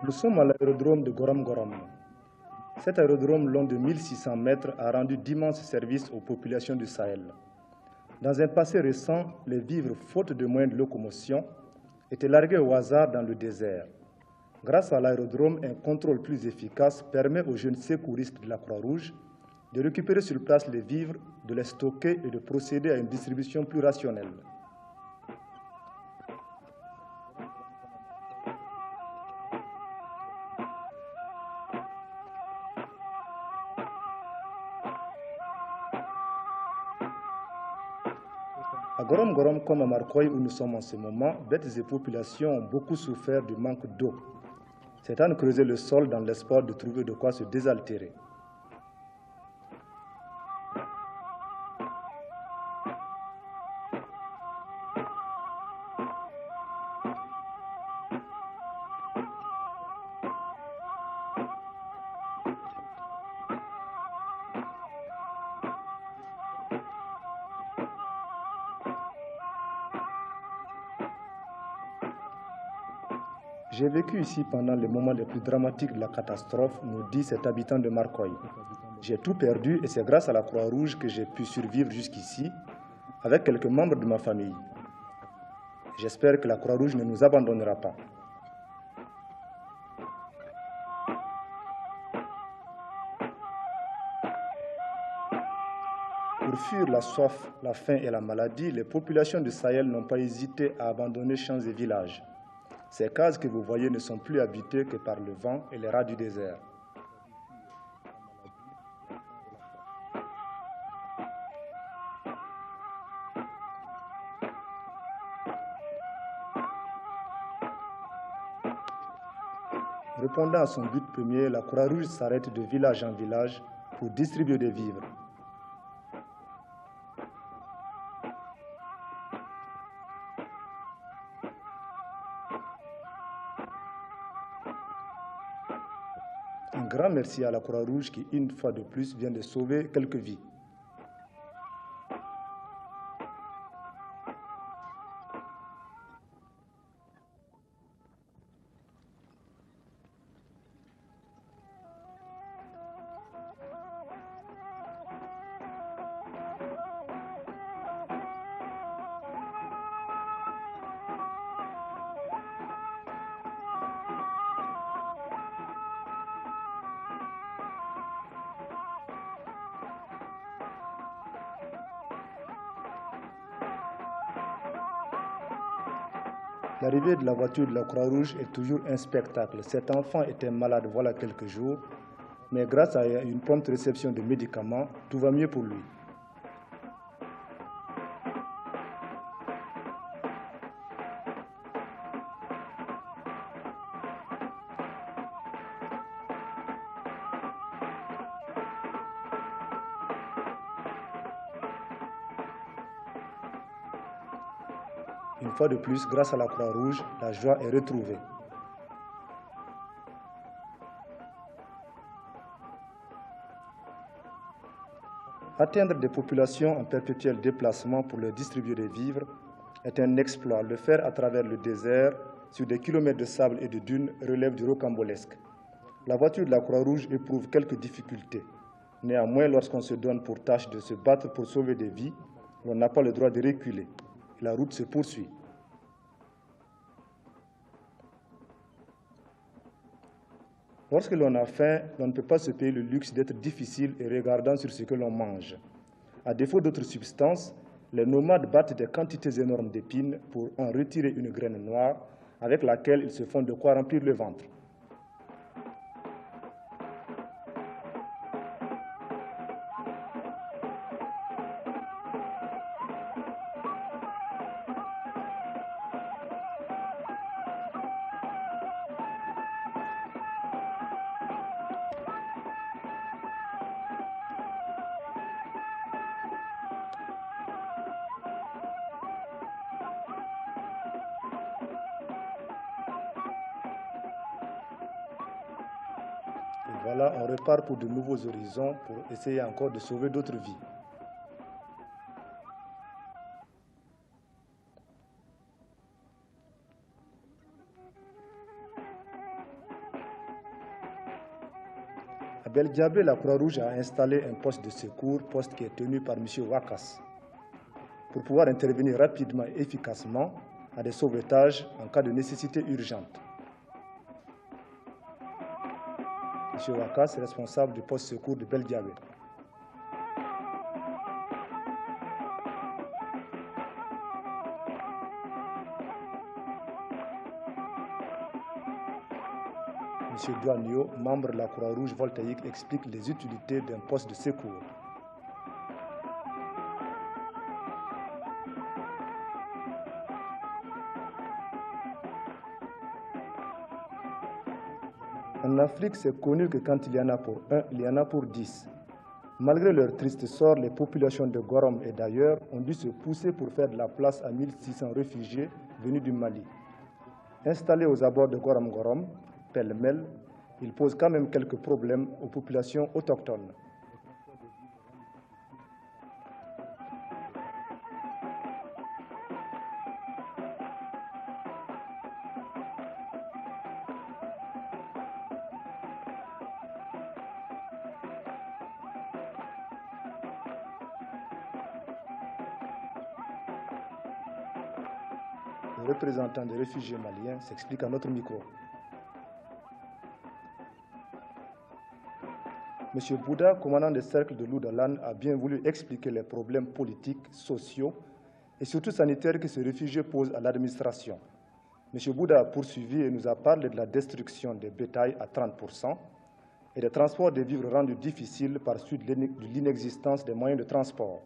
Nous sommes à l'aérodrome de Gorom Gorom. Cet aérodrome long de 1600 mètres a rendu d'immenses services aux populations du Sahel. Dans un passé récent, les vivres, faute de moyens de locomotion, étaient largués au hasard dans le désert. Grâce à l'aérodrome, un contrôle plus efficace permet aux jeunes secouristes de la Croix-Rouge de récupérer sur place les vivres, de les stocker et de procéder à une distribution plus rationnelle. À Gorom Gorom, comme à Marcoy où nous sommes en ce moment, bêtes et populations ont beaucoup souffert du manque d'eau. Certains creusaient le sol dans l'espoir de trouver de quoi se désaltérer. J'ai vécu ici pendant les moments les plus dramatiques de la catastrophe, nous dit cet habitant de Marcoy. J'ai tout perdu et c'est grâce à la Croix-Rouge que j'ai pu survivre jusqu'ici avec quelques membres de ma famille. J'espère que la Croix-Rouge ne nous abandonnera pas. Pour fuir la soif, la faim et la maladie, les populations du Sahel n'ont pas hésité à abandonner champs et villages. Ces cases que vous voyez ne sont plus habitées que par le vent et les rats du désert. Répondant à son but premier, la Croix-Rouge s'arrête de village en village pour distribuer des vivres. Un grand merci à la Croix-Rouge qui, une fois de plus, vient de sauver quelques vies. L'arrivée de la voiture de la Croix-Rouge est toujours un spectacle. Cet enfant était malade voilà quelques jours, mais grâce à une prompte réception de médicaments, tout va mieux pour lui. Une fois de plus, grâce à la Croix-Rouge, la joie est retrouvée. Atteindre des populations en perpétuel déplacement pour leur distribuer des vivres est un exploit. Le faire à travers le désert, sur des kilomètres de sable et de dunes, relève du rocambolesque. La voiture de la Croix-Rouge éprouve quelques difficultés. Néanmoins, lorsqu'on se donne pour tâche de se battre pour sauver des vies, on n'a pas le droit de reculer. La route se poursuit. Lorsque l'on a faim, on ne peut pas se payer le luxe d'être difficile et regardant sur ce que l'on mange. À défaut d'autres substances, les nomades battent des quantités énormes d'épines pour en retirer une graine noire avec laquelle ils se font de quoi remplir le ventre. Et voilà, on repart pour de nouveaux horizons pour essayer encore de sauver d'autres vies. À Beldiabé, la Croix-Rouge a installé un poste de secours, poste qui est tenu par M. Wakas, pour pouvoir intervenir rapidement et efficacement à des sauvetages en cas de nécessité urgente. M. Wakas est responsable du poste de secours de Beldiabé. M. Douanio, membre de la Croix-Rouge voltaïque, explique les utilités d'un poste de secours. En Afrique, c'est connu que quand il y en a pour un, il y en a pour 10. Malgré leur triste sort, les populations de Gorom et d'ailleurs ont dû se pousser pour faire de la place à 1600 réfugiés venus du Mali. Installés aux abords de Gorom-Gorom, pêle-mêle, ils posent quand même quelques problèmes aux populations autochtones. Le représentant des réfugiés maliens s'explique à notre micro. M. Bouddha, commandant des cercles de Loudalan, a bien voulu expliquer les problèmes politiques, sociaux et surtout sanitaires que ces réfugiés posent à l'administration. M. Bouddha a poursuivi et nous a parlé de la destruction des bétails à 30% et des transports des vivres rendus difficiles par suite de l'inexistence des moyens de transport.